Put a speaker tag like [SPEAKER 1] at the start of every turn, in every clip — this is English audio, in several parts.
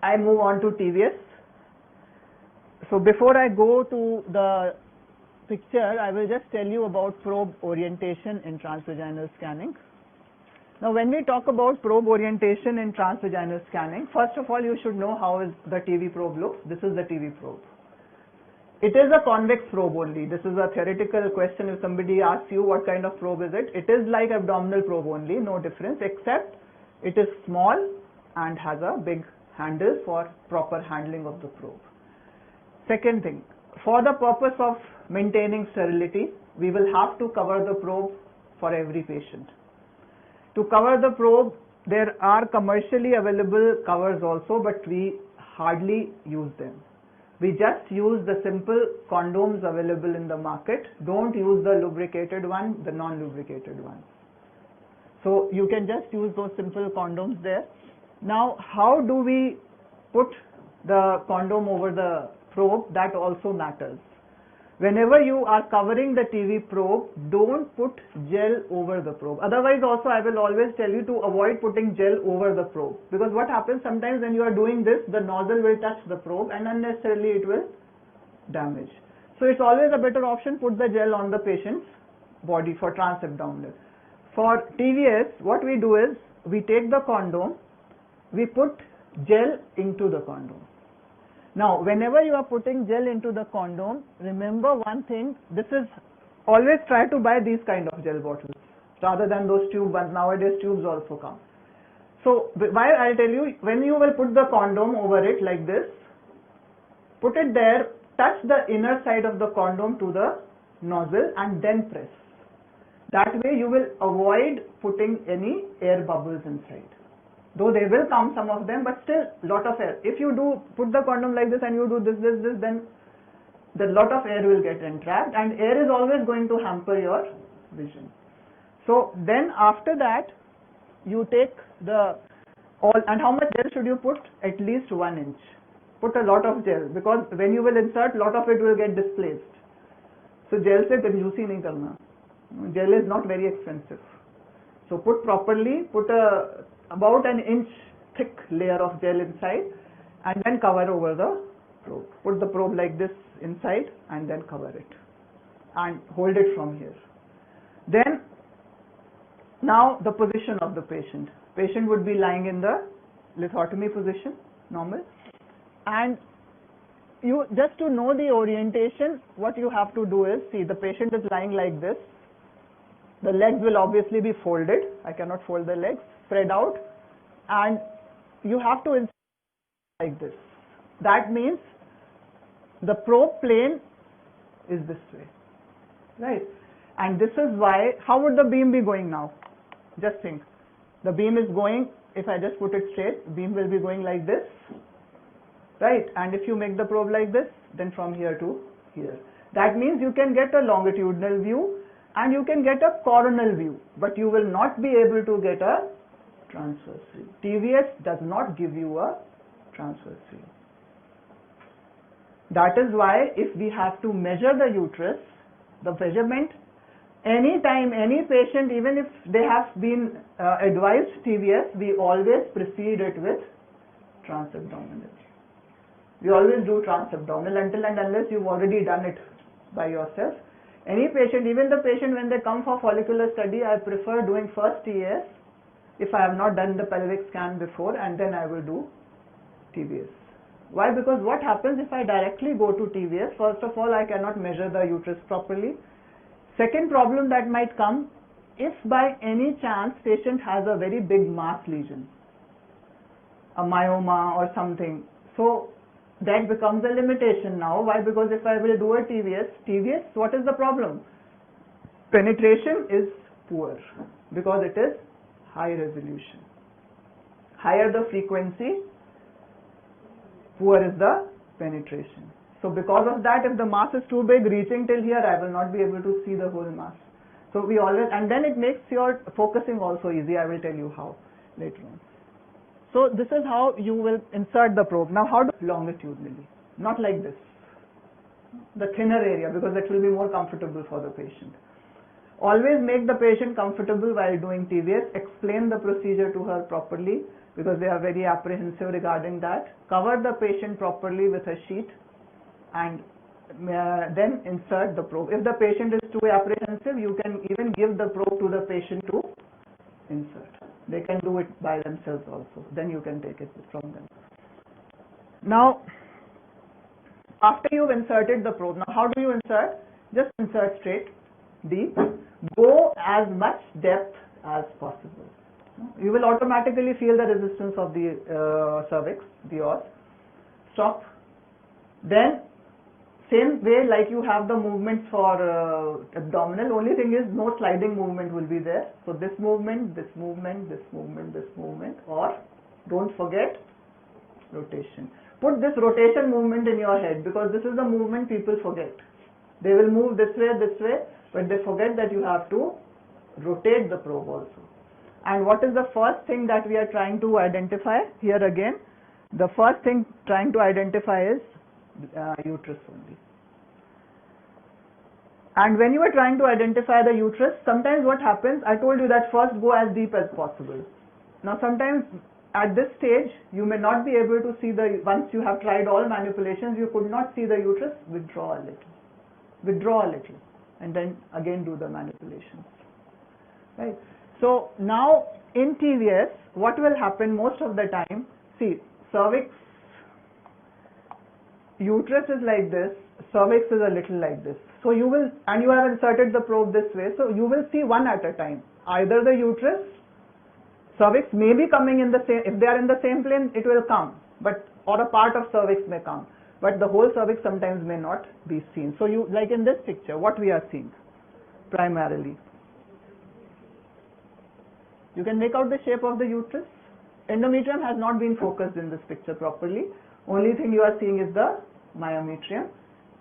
[SPEAKER 1] I move on to TVS. So before I go to the picture, I will just tell you about probe orientation in transvaginal scanning. Now when we talk about probe orientation in transvaginal scanning, first of all you should know how is the TV probe looks. This is the TV probe. It is a convex probe only. This is a theoretical question. If somebody asks you what kind of probe is it is like abdominal probe only, no difference, except it is small and has a big handle for proper handling of the probe. Second thing, for the purpose of maintaining sterility, we will have to cover the probe for every patient. To cover the probe, there are commercially available covers also, but we hardly use them. We just use the simple condoms available in the market. Don't use the lubricated one, the non-lubricated one. So you can just use those simple condoms there. Now, how do we put the condom over the probe? That also matters. Whenever you are covering the TV probe, don't put gel over the probe. Otherwise also I will always tell you to avoid putting gel over the probe, because what happens sometimes when you are doing this, the nozzle will touch the probe and unnecessarily it will damage. So it's always a better option, put the gel on the patient's body for transabdominal. For TVS, what we do is we take the condom, we put gel into the condom. Now, whenever you are putting gel into the condom, remember one thing, this is, always try to buy these kind of gel bottles rather than those tube ones. Nowadays tubes also come. So, why I'll tell you, when you will put the condom over it like this, put it there, touch the inner side of the condom to the nozzle and then press. That way you will avoid putting any air bubbles inside. Though they will come, some of them, but still lot of air. If you do put the condom like this and you do this, then the lot of air will get entrapped, and air is always going to hamper your vision. So then after that, you take the and how much gel should you put? At least 1 inch. Put a lot of gel, because when you will insert, lot of it will get displaced. So gel se कंजूसी नहीं करना. Gel is not very expensive. So put properly, put about an inch thick layer of gel inside and then cover over the probe. Put the probe like this inside and then cover it and hold it from here. Then now the position of the patient. Patient would be lying in the lithotomy position, normal, and you just to know the orientation, what you have to do is, see, the patient is lying like this. The legs will obviously be folded. I cannot fold the legs, spread out, and you have to insert like this. That means the probe plane is this way, right? And this is why, how would the beam be going now? Just think, the beam is going, if I just put it straight, beam will be going like this, right? And if you make the probe like this, then from here to here. That means you can get a longitudinal view and you can get a coronal view, but you will not be able to get a transverse view. TVS does not give you a transverse view. That is why if we have to measure the uterus, the measurement, anytime, any patient, even if they have been advised TVS, we always precede it with transabdominal. We always do transabdominal until and unless you've already done it by yourself. Any patient, even the patient when they come for follicular study, I prefer doing first TAS if I have not done the pelvic scan before, and then I will do TVS. Why? Because what happens if I directly go to TVS? First of all, I cannot measure the uterus properly. Second problem that might come, if by any chance patient has a very big mass lesion, a myoma or something, so that becomes a limitation now. Why? Because if I will do a TVS, what is the problem? Penetration is poor because it is high resolution. Higher the frequency, poor is the penetration. So because of that, if the mass is too big, reaching till here, I will not be able to see the whole mass. So we always, and then it makes your focusing also easy. I will tell you how later on. So this is how you will insert the probe. Now how do longitudinally, not like this, the thinner area, because that will be more comfortable for the patient. Always make the patient comfortable while doing TVS, explain the procedure to her properly, because they are very apprehensive regarding that. Cover the patient properly with a sheet and then insert the probe. If the patient is too apprehensive, you can even give the probe to the patient to insert. They can do it by themselves also. Then you can take it from them. Now, after you've inserted the probe, now how do you insert? Just insert straight, deep, go as much depth as possible. You will automatically feel the resistance of the cervix, the os. Stop. Then, same way like you have the movements for abdominal, only thing is no sliding movement will be there. So this movement, this movement, this movement, this movement, or don't forget rotation. Put this rotation movement in your head, because this is the movement people forget. They will move this way, but they forget that you have to rotate the probe also. And what is the first thing that we are trying to identify? Here again, the first thing trying to identify is uterus only. And when you are trying to identify the uterus, sometimes what happens, I told you that first go as deep as possible. Now sometimes at this stage, you may not be able to see once you have tried all manipulations, you could not see the uterus, withdraw a little, and then again do the manipulations, right? So now in TVS, what will happen most of the time, see, cervix, uterus is like this, cervix is a little like this. So you will, and you have inserted the probe this way, so you will see one at a time. Either the uterus, cervix may be coming in the same, if they are in the same plane, it will come, but, or a part of cervix may come, but the whole cervix sometimes may not be seen. So you, like in this picture, what we are seeing primarily. You can make out the shape of the uterus. Endometrium has not been focused in this picture properly. Only thing you are seeing is the myometrium,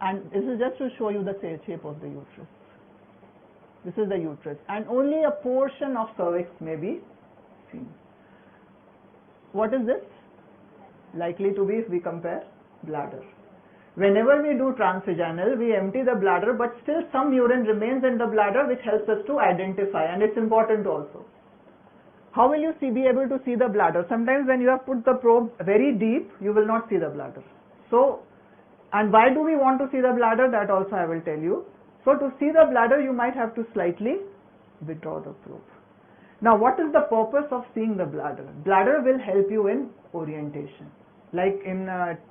[SPEAKER 1] and this is just to show you the shape of the uterus. This is the uterus, and only a portion of cervix may be seen. What is this? Likely to be, if we compare, bladder. Whenever we do transvaginal, we empty the bladder, but still some urine remains in the bladder, which helps us to identify, and it's important also. How will you be able to see the bladder? Sometimes when you have put the probe very deep, you will not see the bladder. So, and why do we want to see the bladder? That also I will tell you. So to see the bladder, you might have to slightly withdraw the probe. Now what is the purpose of seeing the bladder? Bladder will help you in orientation. Like in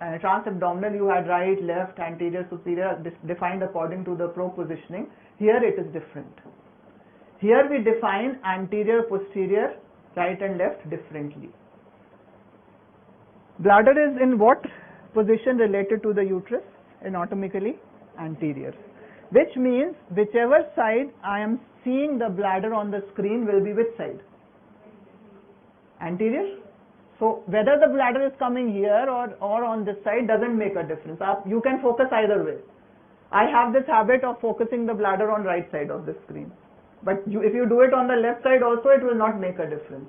[SPEAKER 1] transabdominal, you had right, left, anterior, superior, defined according to the probe positioning. Here it is different. Here we define anterior, posterior, right and left differently. Bladder is in what position related to the uterus? Anatomically anterior, which means whichever side I am seeing the bladder on the screen will be which side? Anterior. So whether the bladder is coming here or on this side doesn't make a difference. You can focus either way. I have this habit of focusing the bladder on right side of the screen. But if you do it on the left side also, it will not make a difference.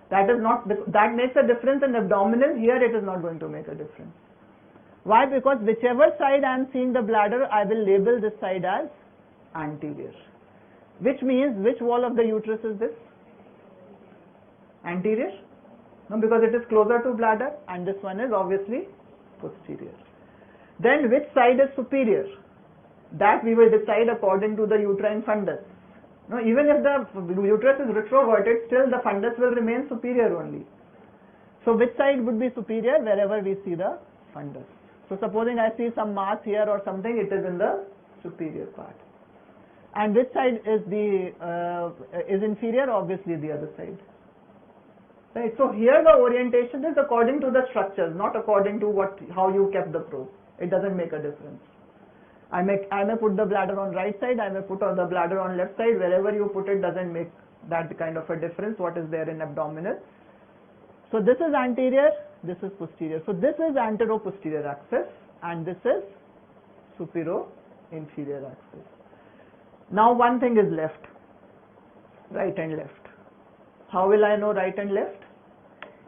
[SPEAKER 1] That makes a difference in abdominal. Here it is not going to make a difference. Why? Because whichever side I am seeing the bladder, I will label this side as anterior. Which means, which wall of the uterus is this? Anterior? No, because it is closer to bladder, and this one is obviously posterior. Then which side is superior? That we will decide according to the uterine fundus. No, even if the uterus is retroverted, still the fundus will remain superior only. So which side would be superior? Wherever we see the fundus. So supposing I see some mass here or something, it is in the superior part. And which side is inferior? Obviously the other side. Right. So here the orientation is according to the structures, not according to how you kept the probe. It doesn't make a difference. I may put the bladder on right side, I may put the bladder on left side. Wherever you put it doesn't make that kind of a difference, what is there in abdominal. So this is anterior, this is posterior. So this is antero-posterior axis and this is supero-inferior axis. Now one thing is left, right and left. How will I know right and left?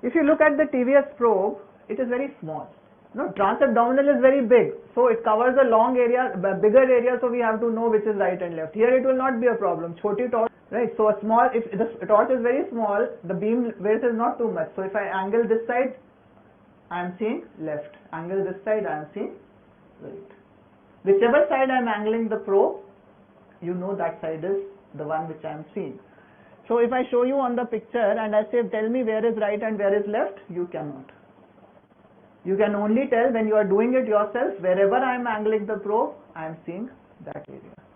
[SPEAKER 1] If you look at the TVS probe, it is very small. No, transabdominal is very big, so it covers a long area, bigger area, so we have to know which is right and left. Here it will not be a problem. Choti tall, right? So a small, if the torch is very small, the beam width is not too much. So if I angle this side, I am seeing left. Angle this side, I am seeing right. Whichever side I am angling the probe, you know that side is the one which I am seeing. So if I show you on the picture and I say, tell me where is right and where is left, you cannot. You can only tell when you are doing it yourself, wherever I am angling the probe, I am seeing that area.